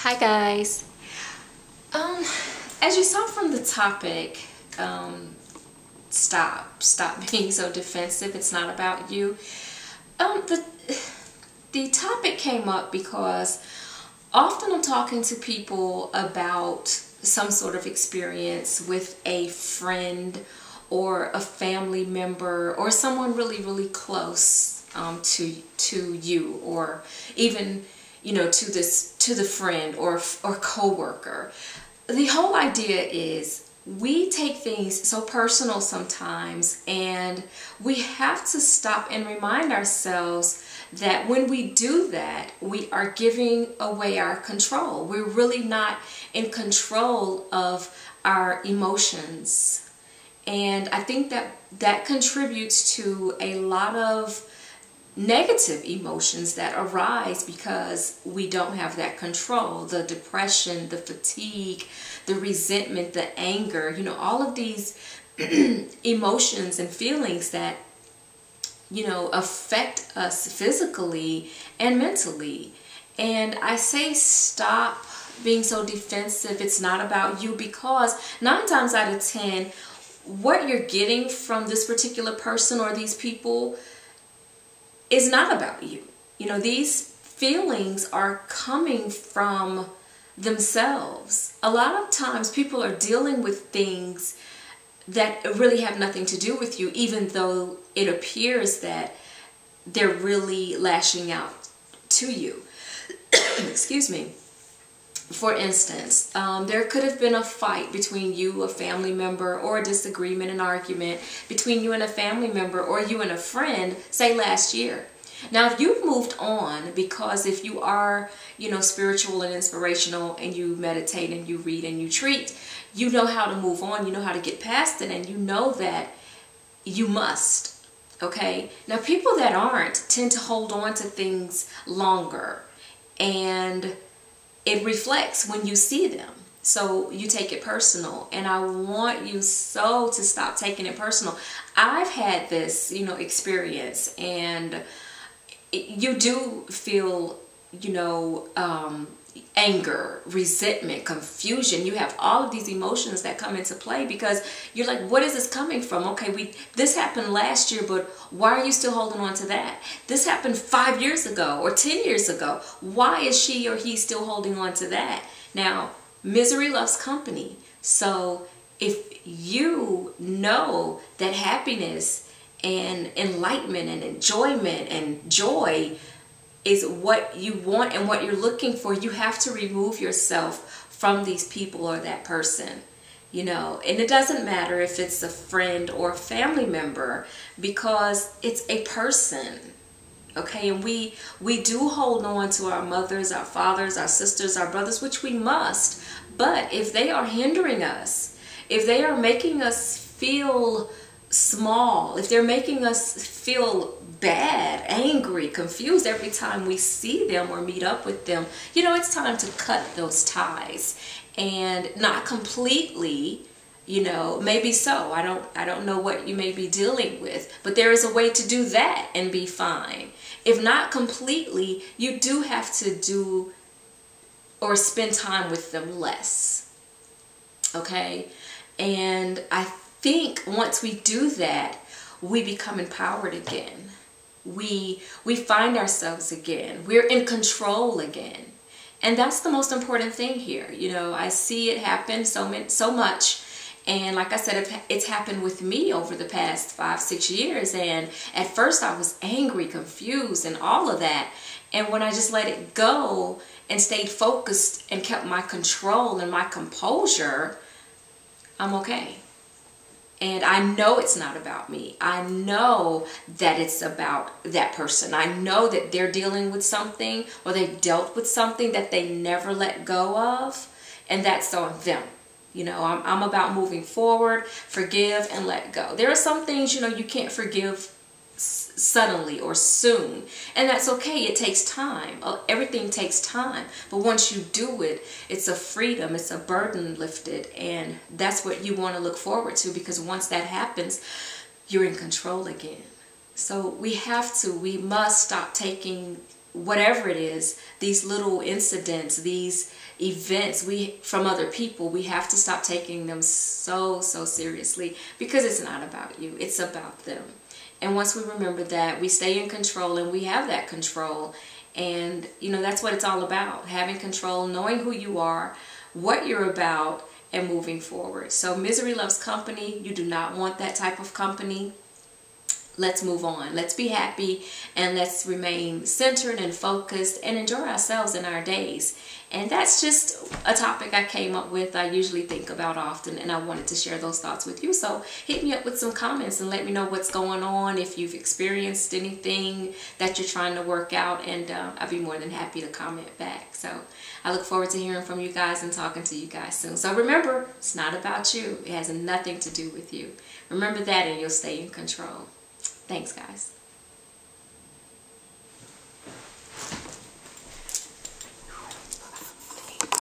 Hi guys. As you saw from the topic, stop being so defensive. It's not about you. The topic came up because often I'm talking to people about some sort of experience with a friend or a family member or someone really close to you, or even to the friend or coworker. The whole idea is we take things so personal sometimes, and we have to stop and remind ourselves that when we do that, we are giving away our control. We're really not in control of our emotions. And I think that contributes to a lot of negative emotions that arise because we don't have that control. The depression, the fatigue, the resentment, the anger, all of these emotions and feelings that affect us physically and mentally. And I say stop being so defensive. It's not about you, because 9 times out of 10, what you're getting from this particular person or these people is not about you. These feelings are coming from themselves. A lot of times people are dealing with things that really have nothing to do with you, even though it appears that they're really lashing out to you. Excuse me. For instance, there could have been a fight between you, a family member, or a disagreement, an argument between you and a family member or you and a friend, say last year. Now, if you've moved on, because if you are, spiritual and inspirational, and you meditate and you read and you treat, you know how to move on, you know how to get past it, and you know that you must, okay? Now, people that aren't tend to hold on to things longer, and it reflects when you see them. So you take it personal, and I want you so to stop taking it personal. I've had this, experience, and you do feel, anger, resentment, confusion. You have all of these emotions that come into play because you're like, what is this coming from? Okay, this happened last year, but why are you still holding on to that? This happened 5 years ago or 10 years ago. Why is she or he still holding on to that? Now, misery loves company. So if you know that happiness and enlightenment and enjoyment and joy is what you want and what you're looking for, you have to remove yourself from these people or that person, and it doesn't matter if it's a friend or a family member, because it's a person, okay? And we do hold on to our mothers, our fathers, our sisters, our brothers, which we must, but if they are hindering us, if they are making us feel small, if they're making us feel bad, angry, confused every time we see them or meet up with them, it's time to cut those ties. And not completely, maybe so. I don't know what you may be dealing with, but there is a way to do that and be fine. If not completely, you do have to do or spend time with them less. Okay? And I think once we do that, we become empowered again. We find ourselves again. We're in control again. And that's the most important thing here. I see it happen so much. And like I said, it's happened with me over the past 5-6 years. And at first I was angry, confused, and all of that. And when I just let it go and stayed focused and kept my control and my composure, I'm okay. And I know it's not about me. I know that it's about that person. I know that they're dealing with something, or they've dealt with something that they never let go of, and that's on them. I'm about moving forward, forgive, and let go. There are some things, you can't forgive suddenly or soon, and that's okay. It takes time. Everything takes time, but once you do it, it's a freedom, it's a burden lifted, and that's what you want to look forward to, because once that happens, you're in control again. So we must stop taking whatever it is, these little incidents, these events from other people, we have to stop taking them so seriously, because it's not about you, it's about them. And once we remember that, we stay in control, and we have that control. And that's what it's all about, having control, knowing who you are, what you're about, and moving forward. So misery loves company. You do not want that type of company. Let's move on. Let's be happy, and let's remain centered and focused and enjoy ourselves in our days. And that's just a topic I came up with, I usually think about often, and I wanted to share those thoughts with you. So hit me up with some comments and let me know what's going on, if you've experienced anything that you're trying to work out, and I'd be more than happy to comment back. So I look forward to hearing from you guys and talking to you guys soon. So remember, it's not about you. It has nothing to do with you. Remember that, and you'll stay in control. Thanks, guys.